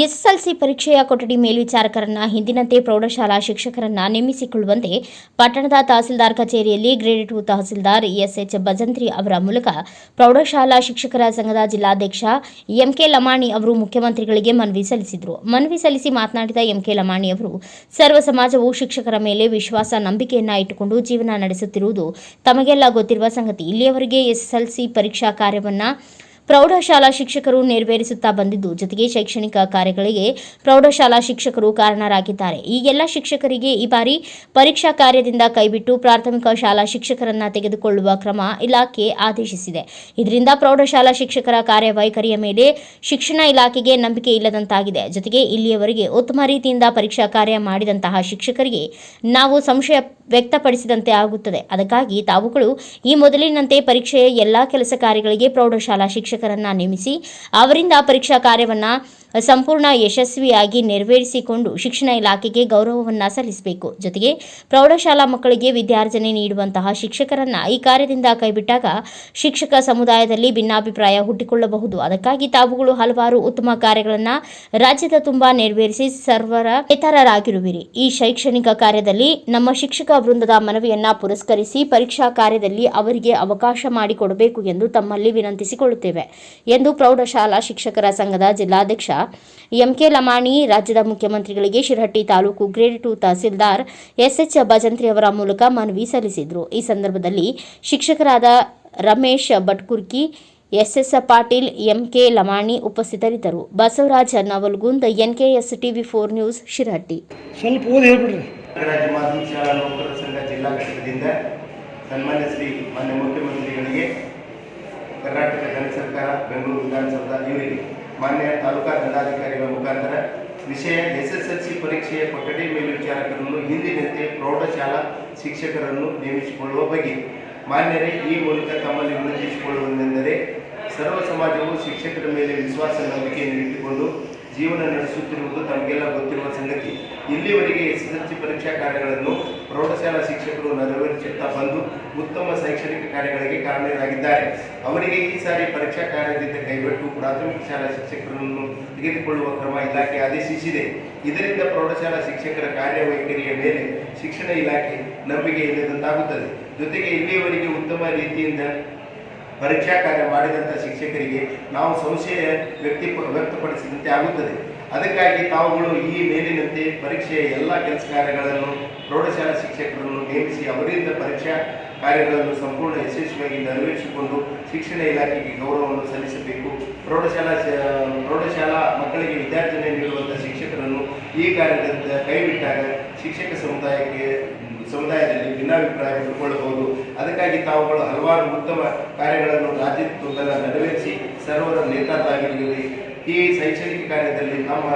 SSLC ಪರೀಕ್ಷೆಯ ಕೊಠಡಿ ಮೇಲ್ವಿಚಾರಕರನ್ನ ಹಿಂದಿನಂತೆ ಪ್ರೌಢಶಾಲಾ ಶಿಕ್ಷಕರನ್ನ ನೇಮಿಸಿಕೊಳ್ಳುವಂತೆ ಪಟ್ಟಣದ ತಹಸೀಲ್ದಾರ್ ಕಚೇರಿಯಲ್ಲಿ ಗ್ರೇಡ್ 2 ತಹಸೀಲ್ದಾರ್ ಎಸ್ಎಚ್ ಭಜಂತ್ರಿ ಅವರ ಮೂಲಕ ಪ್ರೌಢಶಾಲಾ ಶಿಕ್ಷಕರ ಸಂಘದ ಜಿಲ್ಲಾಧ್ಯಕ್ಷ ಎಂಕೆ ಲಮಾಣಿ ಅವರು ಮುಖ್ಯಮಂತ್ರಿಗಳಿಗೆ ಮನವಿ ಸಲ್ಲಿಸಿದರು. ಮನವಿ ಸಲ್ಲಿಸಿ ಮಾತನಾಡಿದ ಎಂಕೆ ಲಮಾಣಿ ಅವರು, ಸರ್ವ ಸಮಾಜವು ಶಿಕ್ಷಕರ ಮೇಲೆ ವಿಶ್ವಾಸ ನಂಬಿಕೆಯನ್ನ ಇಟ್ಟುಕೊಂಡು ಜೀವನ ನಡೆಸುತ್ತಿರುವುದು ತಮಗೆಲ್ಲ ಗೊತ್ತಿರುವ ಸಂಗತಿ. ಇಲ್ಲಿಯವರೆಗೆ ಎಸ್ಎಸ್ಎಲ್ಸಿ ಪರೀಕ್ಷಾ ಕಾರ್ಯವನ್ನ ಪ್ರೌಢಶಾಲಾ ಶಿಕ್ಷಕರು ನೆರವೇರಿಸುತ್ತಾ ಬಂದಿದ್ದು, ಜೊತೆಗೆ ಶೈಕ್ಷಣಿಕ ಕಾರ್ಯಗಳಿಗೆ ಪ್ರೌಢಶಾಲಾ ಶಿಕ್ಷಕರು ಕಾರಣರಾಗಿದ್ದಾರೆ. ಈಗೆಲ್ಲ ಶಿಕ್ಷಕರಿಗೆ ಈ ಬಾರಿ ಪರೀಕ್ಷಾ ಕಾರ್ಯದಿಂದ ಕೈಬಿಟ್ಟು ಪ್ರಾಥಮಿಕ ಶಾಲಾ ಶಿಕ್ಷಕರನ್ನ ತೆಗೆದುಕೊಳ್ಳುವ ಕ್ರಮ ಇಲಾಖೆ ಆದೇಶಿಸಿದೆ. ಇದರಿಂದ ಪ್ರೌಢಶಾಲಾ ಶಿಕ್ಷಕರ ಕಾರ್ಯವೈಖರಿಯ ಮೇಲೆ ಶಿಕ್ಷಣ ಇಲಾಖೆಗೆ ನಂಬಿಕೆ ಇಲ್ಲದಂತಾಗಿದೆ. ಜೊತೆಗೆ ಇಲ್ಲಿಯವರೆಗೆ ಉತ್ತಮ ರೀತಿಯಿಂದ ಪರೀಕ್ಷಾ ಕಾರ್ಯ ಮಾಡಿದಂತಹ ಶಿಕ್ಷಕರಿಗೆ ನಾವು ಸಂಶಯ ವ್ಯಕ್ತಪಡಿಸಿದಂತೆ ಆಗುತ್ತದೆ. ಅದಕ್ಕಾಗಿ ತಾವುಗಳು ಈ ಮೊದಲಿನಂತೆ ಪರೀಕ್ಷೆಯ ಎಲ್ಲಾ ಕೆಲಸ ಕಾರ್ಯಗಳಿಗೆ ಪ್ರೌಢಶಾಲಾ ಶಿಕ್ಷಕರನ್ನ ನೇಮಿಸಿ ಅವರಿಂದ ಪರೀಕ್ಷಾ ಕಾರ್ಯವನ್ನ ಸಂಪೂರ್ಣ ಯಶಸ್ವಿಯಾಗಿ ನೆರವೇರಿಸಿಕೊಂಡು ಶಿಕ್ಷಣ ಇಲಾಖೆಗೆ ಗೌರವವನ್ನ ಸಲ್ಲಿಸಬೇಕು. ಜೊತೆಗೆ ಪ್ರೌಢಶಾಲಾ ಮಕ್ಕಳಿಗೆ ವಿದ್ಯಾರ್ಜನೆ ನೀಡುವಂತಹ ಶಿಕ್ಷಕರನ್ನ ಈ ಕಾರ್ಯದಿಂದ ಕೈಬಿಟ್ಟಾಗ ಶಿಕ್ಷಕ ಸಮುದಾಯದಲ್ಲಿ ಭಿನ್ನಾಭಿಪ್ರಾಯ ಹುಟ್ಟಿಕೊಳ್ಳಬಹುದು. ಅದಕ್ಕಾಗಿ ತಾವುಗಳು ಹಲವಾರು ಉತ್ತಮ ಕಾರ್ಯಗಳನ್ನ ರಾಜ್ಯದ ತುಂಬಾ ನೆರವೇರಿಸಿ ಸರ್ವರ ಹಿತರಾಗಿರುವಿರಿ. ಈ ಶೈಕ್ಷಣಿಕ ಕಾರ್ಯದಲ್ಲಿ ನಮ್ಮ ಶಿಕ್ಷಕ ವೃಂದದ ಮನವಿಯನ್ನ ಪುರಸ್ಕರಿಸಿ ಪರೀಕ್ಷಾ ಕಾರ್ಯದಲ್ಲಿ ಅವರಿಗೆ ಅವಕಾಶ ಮಾಡಿಕೊಡಬೇಕು ಎಂದು ತಮ್ಮಲ್ಲಿ ವಿನಂತಿಸಿಕೊಳ್ಳುತ್ತೇವೆ ಎಂದು ಪ್ರೌಢಶಾಲಾ ಶಿಕ್ಷಕರ ಸಂಘದ ಜಿಲ್ಲಾಧ್ಯಕ್ಷ ಎಂಕೆ ಲಮಾಣಿ ರಾಜ್ಯದ ಮುಖ್ಯಮಂತ್ರಿಗಳಿಗೆ ಶಿರಹಟ್ಟಿ ತಾಲೂಕು ಗ್ರೇಡ್ 2 ತಹಸೀಲ್ದಾರ್ ಎಸ್ಎಚ್ ಭಜಂತ್ರಿ ಅವರ ಮೂಲಕ ಮನವಿ ಸಲ್ಲಿಸಿದರು. ಈ ಸಂದರ್ಭದಲ್ಲಿ ಶಿಕ್ಷಕರಾದ ರಮೇಶ್ ಭಟ್ಕುರ್ಕಿ, ಎಸ್ಎಸ್ ಪಾಟೀಲ್, ಎಂಕೆ ಲಮಾಣಿ ಉಪಸ್ಥಿತರಿದ್ದರು. ಬಸವರಾಜ್ ನವಲ್ಗುಂದ್, ಎನ್ಕೆಎಸ್ ಟಿವಿ4 ನ್ಯೂಸ್, ಶಿರಹಟ್ಟಿ. ಸ್ವಲ್ಪ ಓದಿ ಹೇಳ್ಬಿಡ್ರಿ. ರಾಜ್ಯ ಮಾಧ್ಯಮಿಕ ಶಾಲಾ ನೌಕರರ ಸಂಘ ಜಿಲ್ಲಾ ಘಟಕದಿಂದ ಸನ್ಮಾನ್ಯ ಶ್ರೀ ಮಾನ್ಯ ಮುಖ್ಯಮಂತ್ರಿಗಳಿಗೆ, ಕರ್ನಾಟಕ ಘನ ಸರ್ಕಾರ, ಬೆಂಗಳೂರು ವಿಧಾನಸೌಧ ಇವರಿಗೆ ಮಾನ್ಯ ತಾಲೂಕಾ ದಂಡಾಧಿಕಾರಿಗಳ ಮುಖಾಂತರ ವಿಷಯ ಎಸ್ಎಸ್ಎಲ್ಸಿ ಪರೀಕ್ಷೆಯ ಕೊಠಡಿ ಮೇಲ್ವಿಚಾರಕರನ್ನು ಹಿಂದಿನಂತೆ ಪ್ರೌಢಶಾಲಾ ಶಿಕ್ಷಕರನ್ನು ನೇಮಿಸಿಕೊಳ್ಳುವ ಬಗ್ಗೆ ಮಾನ್ಯರೇ ಈ ಮೂಲಕ ತಮ್ಮಲ್ಲಿ ವಿನಂತಿಸಿಕೊಳ್ಳುವುದೆಂದರೆ, ಸರ್ವ ಸಮಾಜವು ಶಿಕ್ಷಕರ ಮೇಲೆ ವಿಶ್ವಾಸ ನಂಬಿಕೆಯನ್ನು ಇಟ್ಟುಕೊಂಡು ಜೀವನ ನಡೆಸುತ್ತಿರುವುದು ತಮಗೆಲ್ಲ ಗೊತ್ತಿರುವ ಸಂಗತಿ. ಇಲ್ಲಿವರೆಗೆ ಎಸ್ಎಸ್ಎಲ್ಸಿ ಪರೀಕ್ಷಾ ಕಾರ್ಯಗಳನ್ನು ಪ್ರೌಢಶಾಲಾ ಶಿಕ್ಷಕರು ನೆರವೇರಿಸುತ್ತಾ ಬಂದು ಉತ್ತಮ ಶೈಕ್ಷಣಿಕ ಕಾರ್ಯಗಳಿಗೆ ಕಾರಣರಾಗಿದ್ದಾರೆ. ಅವರಿಗೆ ಈ ಸಾರಿ ಪರೀಕ್ಷಾ ಕಾರ್ಯದಿಂದ ಕೈಬಿಟ್ಟು ಪ್ರಾಥಮಿಕ ಶಾಲಾ ಶಿಕ್ಷಕರನ್ನು ತೆಗೆದುಕೊಳ್ಳುವ ಕ್ರಮ ಇಲಾಖೆ ಆದೇಶಿಸಿದೆ. ಇದರಿಂದ ಪ್ರೌಢಶಾಲಾ ಶಿಕ್ಷಕರ ಕಾರ್ಯವೈಖರಿಯ ಮೇಲೆ ಶಿಕ್ಷಣ ಇಲಾಖೆ ನಂಬಿಕೆ ಇಲ್ಲದಂತಾಗುತ್ತದೆ. ಜೊತೆಗೆ ಇಲ್ಲಿಯವರೆಗೆ ಉತ್ತಮ ರೀತಿಯಿಂದ ಪರೀಕ್ಷಾ ಕಾರ್ಯ ಮಾಡಿದಂಥ ಶಿಕ್ಷಕರಿಗೆ ನಾವು ಸಂಶಯ ವ್ಯಕ್ತಪಡಿಸಿದಂತೆ ಆಗುತ್ತದೆ. ಅದಕ್ಕಾಗಿ ತಾವುಗಳು ಈ ಮೇಲಿನಂತೆ ಪರೀಕ್ಷೆಯ ಎಲ್ಲ ಕೆಲಸ ಕಾರ್ಯಗಳನ್ನು ಪ್ರೌಢಶಾಲಾ ಶಿಕ್ಷಕರನ್ನು ನೇಮಿಸಿ ಅವರಿಂದ ಪರೀಕ್ಷಾ ಕಾರ್ಯಗಳನ್ನು ಸಂಪೂರ್ಣ ಯಶಸ್ವಿಯಾಗಿ ನೆರವೇರಿಸಿಕೊಂಡು ಶಿಕ್ಷಣ ಇಲಾಖೆಗೆ ಗೌರವವನ್ನು ಸಲ್ಲಿಸಬೇಕು. ಪ್ರೌಢಶಾಲಾ ಮಕ್ಕಳಿಗೆ ವಿದ್ಯಾರ್ಜನೆ ನೀಡುವಂಥ ಶಿಕ್ಷಕರನ್ನು ಈ ಕಾರ್ಯದಿಂದ ಕೈಬಿಟ್ಟಾಗ ಶಿಕ್ಷಕ ಸಮುದಾಯದಲ್ಲಿ ಭಿನ್ನಾಭಿಪ್ರಾಯ ಹುಟ್ಟುಕೊಳ್ಳಬಹುದು. ಅದಕ್ಕಾಗಿ ತಾವುಗಳು ಹಲವಾರು ಉತ್ತಮ ಕಾರ್ಯಗಳನ್ನು ರಾಜ್ಯದ ತುಂಬೆಲ್ಲ ನೆರವೇರಿಸಿ ಸರ್ವರ ನೇತಾರರಾಗಿರುವಿರಿ. ಈ ಶೈಕ್ಷಣಿಕ ಕಾರ್ಯದಲ್ಲಿ ನಮ್ಮ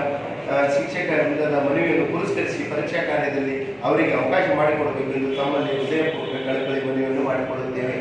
ಶಿಕ್ಷಕ ವೃಂದದ ಮನವಿಯನ್ನು ಪುರಸ್ಕರಿಸಿ ಪರೀಕ್ಷಾ ಕಾರ್ಯದಲ್ಲಿ ಅವರಿಗೆ ಅವಕಾಶ ಮಾಡಿಕೊಡಬೇಕು ಎಂದು ತಮ್ಮಲ್ಲಿ ಹೃದಯಪೂರ್ವಕ ಕಳಕಳಿ ಮನವಿಯನ್ನು ಮಾಡಿಕೊಳ್ಳುತ್ತೇವೆ.